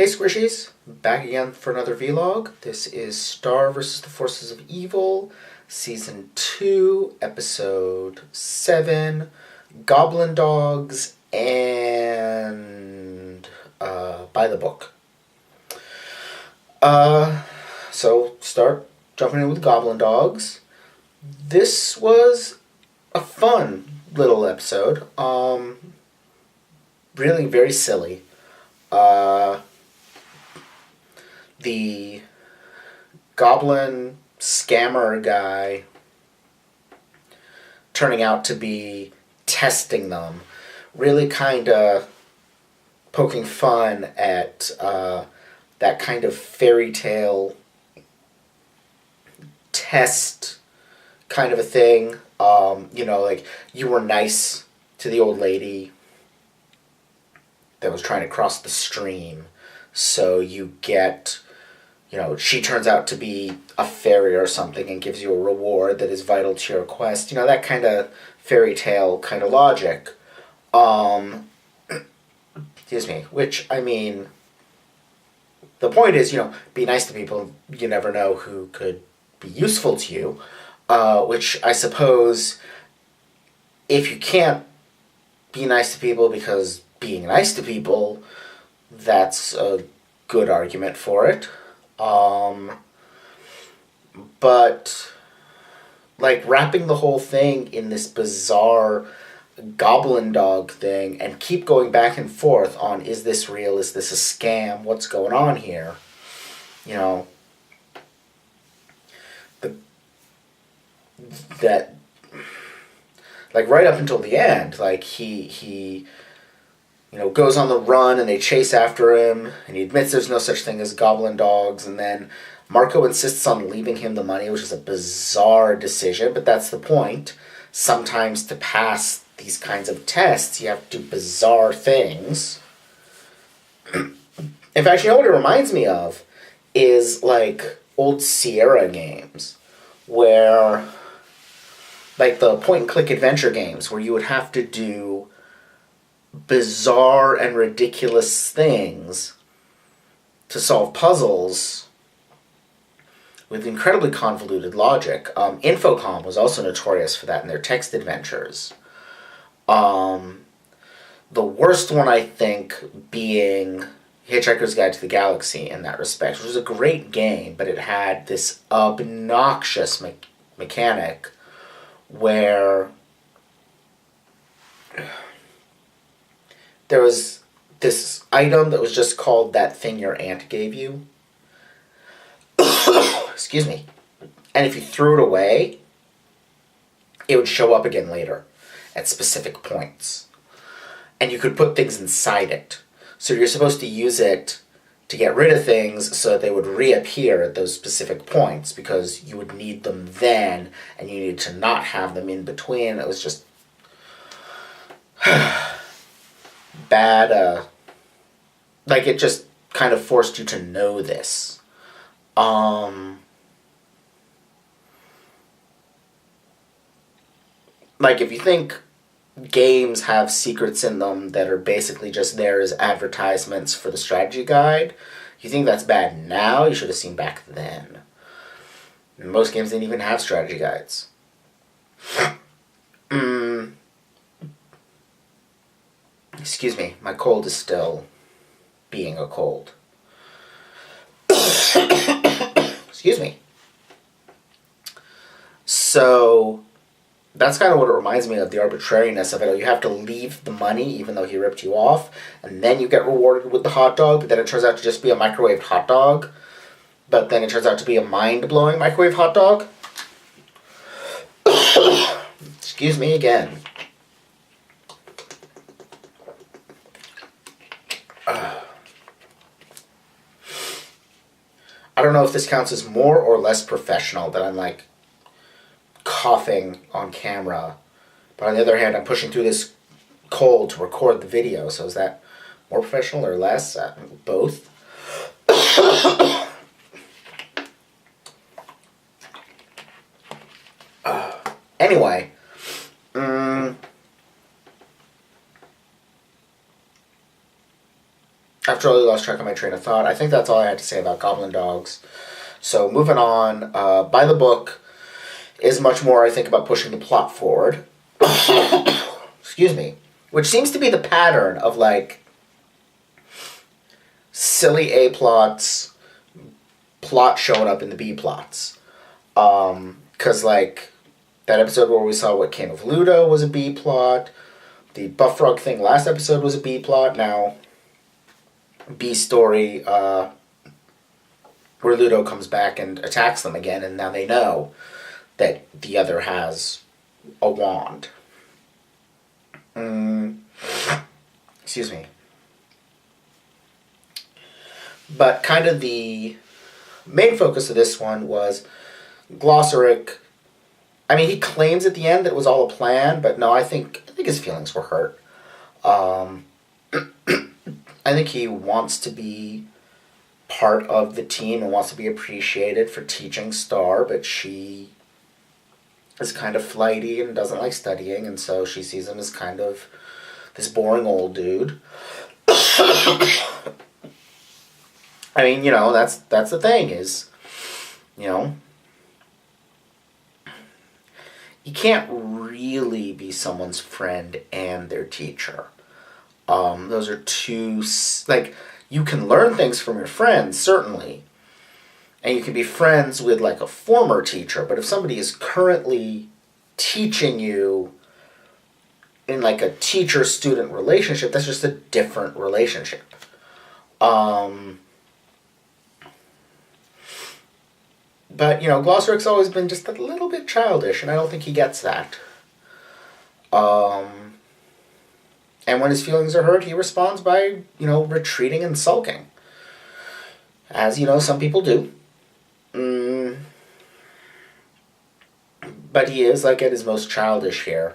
Hey Squishies, back again for another vlog. This is Star vs. the Forces of Evil, Season 2, Episode 7, Goblin Dogs, and by the book. So start jumping in with Goblin Dogs. This was a fun little episode. Really very silly. The goblin scammer guy turning out to be testing them, really kind of poking fun at that kind of fairy tale test kind of a thing. Like you were nice to the old lady that was trying to cross the stream, so you get, she turns out to be a fairy or something and gives you a reward that is vital to your quest. That kind of fairy tale kind of logic. Excuse me. Which, the point is, be nice to people. You never know who could be useful to you. Which I suppose, if you can't be nice to people because being nice to people, that's a good argument for it. But wrapping the whole thing in this bizarre goblin dog thing and keep going back and forth on, is this real, is this a scam, what's going on here? Right up until the end, he goes on the run and they chase after him, and he admits there's no such thing as goblin dogs, and then Marco insists on leaving him the money, which is a bizarre decision, but that's the point. Sometimes to pass these kinds of tests, you have to do bizarre things. In fact, what it reminds me of is, old Sierra games, where, the point-and-click adventure games, where you would have to do bizarre and ridiculous things to solve puzzles with incredibly convoluted logic. Infocom was also notorious for that in their text adventures. The worst one, I think, being Hitchhiker's Guide to the Galaxy in that respect, which was a great game, but it had this obnoxious mechanic where there was this item that was just called that thing your aunt gave you. Excuse me. And if you threw it away, it would show up again later at specific points. And you could put things inside it. So you're supposed to use it to get rid of things so that they would reappear at those specific points, because you would need them then, and you needed to not have them in between. It was just bad. It just kind of forced you to know this. If you think games have secrets in them that are basically just there as advertisements for the strategy guide, you think that's bad now, you should have seen back then. Most games didn't even have strategy guides. Excuse me, my cold is still being a cold. Excuse me. So that's kind of what it reminds me of, the arbitrariness of it. You have to leave the money even though he ripped you off, and then you get rewarded with the hot dog, but then it turns out to just be a microwaved hot dog, but then it turns out to be a mind-blowing microwave hot dog. Excuse me again. I don't know if this counts as more or less professional that I'm coughing on camera, but on the other hand, I'm pushing through this cold to record the video, so is that more professional or less? Both. Anyway, I've totally lost track of my train of thought. I think that's all I had to say about Goblin Dogs. So moving on, by the book is much more, I think, about pushing the plot forward. Excuse me. Which seems to be the pattern of, like, silly A plots, plot showing up in the B plots. Because, like, that episode where we saw what came of Ludo was a B plot. The Buff Frog thing last episode was a B plot. Now, B story, where Ludo comes back and attacks them again, and now they know that the other has a wand. Excuse me. But kind of the main focus of this one was Gloucester. I mean, he claims at the end that it was all a plan, but no, I think his feelings were hurt. I think he wants to be part of the team and wants to be appreciated for teaching Star, but she is kind of flighty and doesn't like studying, and so she sees him as kind of this boring old dude. I mean, that's the thing is, you can't really be someone's friend and their teacher. Those are two, like, you can learn things from your friends, certainly. And you can be friends with, like, a former teacher. But if somebody is currently teaching you in, like, a teacher-student relationship, that's just a different relationship. But, Gloucester's always been just a little bit childish, and I don't think he gets that. And when his feelings are hurt, he responds by, retreating and sulking. As, some people do. But he is, like, at his most childish here.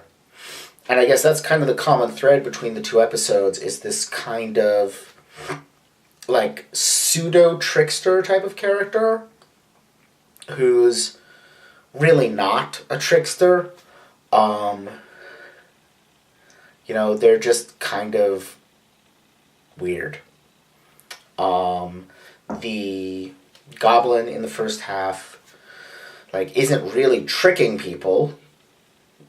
And I guess that's kind of the common thread between the two episodes, is this kind of, like, pseudo-trickster type of character who's really not a trickster. They're just kind of weird. The goblin in the first half, like, isn't really tricking people.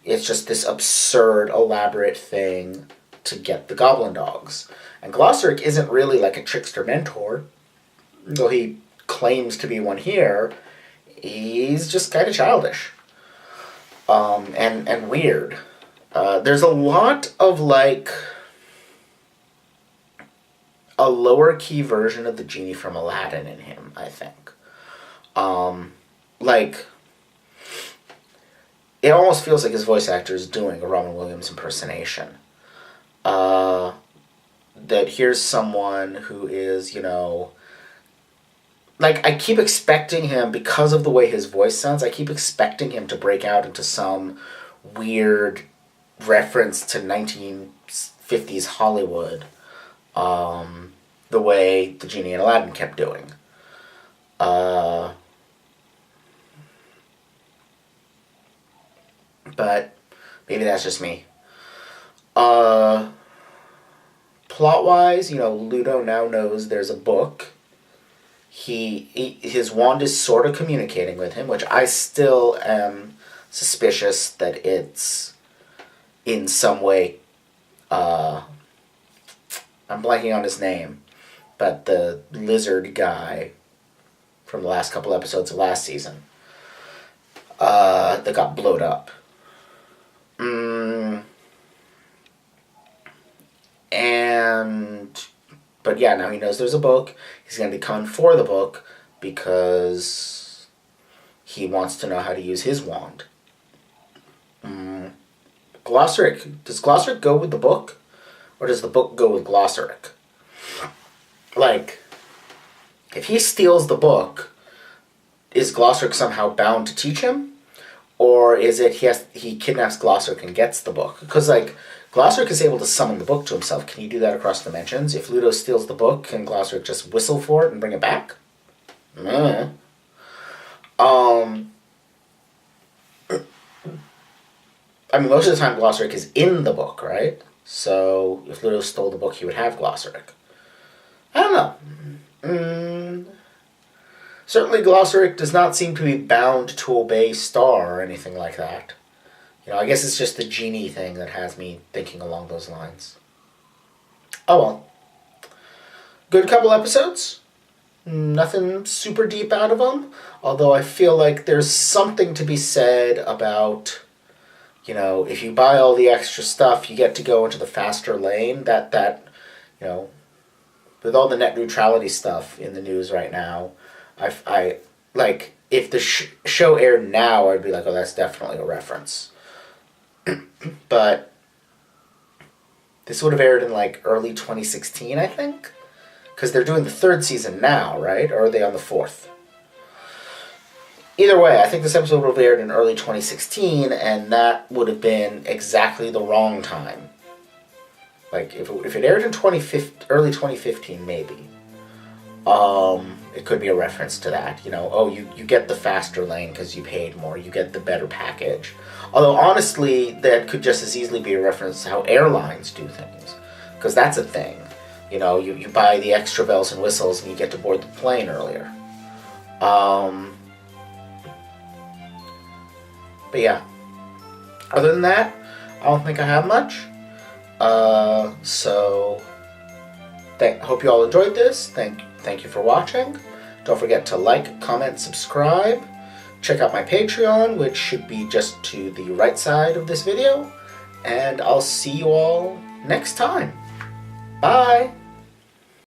It's just this absurd, elaborate thing to get the Goblin Dogs. And Gloucester isn't really like a trickster mentor, though he claims to be one here. He's just kind of childish. And weird. There's a lot of, like, a lower key version of the genie from Aladdin in him, I think. It almost feels like his voice actor is doing a Robin Williams impersonation. That here's someone who is, like, I keep expecting him, because of the way his voice sounds, I keep expecting him to break out into some weird reference to 1950s Hollywood, the way the genie in Aladdin kept doing. But maybe that's just me. Plot-wise, Ludo now knows there's a book. His wand is sort of communicating with him, which I still am suspicious that it's in some way, I'm blanking on his name, but the lizard guy from the last couple episodes of last season, that got blowed up. But yeah, now he knows there's a book. He's going to be coming for the book because he wants to know how to use his wand. Does Gloucester go with the book? Or does the book go with Gloucester? Like, if he steals the book, is Gloucester somehow bound to teach him? Or is it he kidnaps Gloucester and gets the book? Because, like, Gloucester is able to summon the book to himself. Can he do that across dimensions? If Ludo steals the book, can Gloucester just whistle for it and bring it back? I mean, most of the time Gloucester is in the book, right? So if Ludo stole the book, he would have Gloucester. I don't know. Mm, certainly Gloucester does not seem to be bound to obey Star or anything like that. I guess it's just the genie thing that has me thinking along those lines. Oh well. Good couple episodes. Nothing super deep out of them. Although I feel like there's something to be said about, if you buy all the extra stuff, you get to go into the faster lane. That with all the net neutrality stuff in the news right now, I like, if the show aired now, I'd be like, oh, that's definitely a reference. But this would have aired in like early 2016, I think, because they're doing the third season now, right? Or are they on the fourth? Either way, I think this episode would have aired in early 2016, and that would have been exactly the wrong time. Like, if it aired in early 2015, maybe. It could be a reference to that. You get the faster lane because you paid more. You get the better package. Although, honestly, that could just as easily be a reference to how airlines do things. Because that's a thing. You buy the extra bells and whistles and you get to board the plane earlier. But yeah. Other than that, I don't think I have much. So hope you all enjoyed this. Thank you for watching. Don't forget to like, comment, subscribe. Check out my Patreon, which should be just to the right side of this video. And I'll see you all next time. Bye!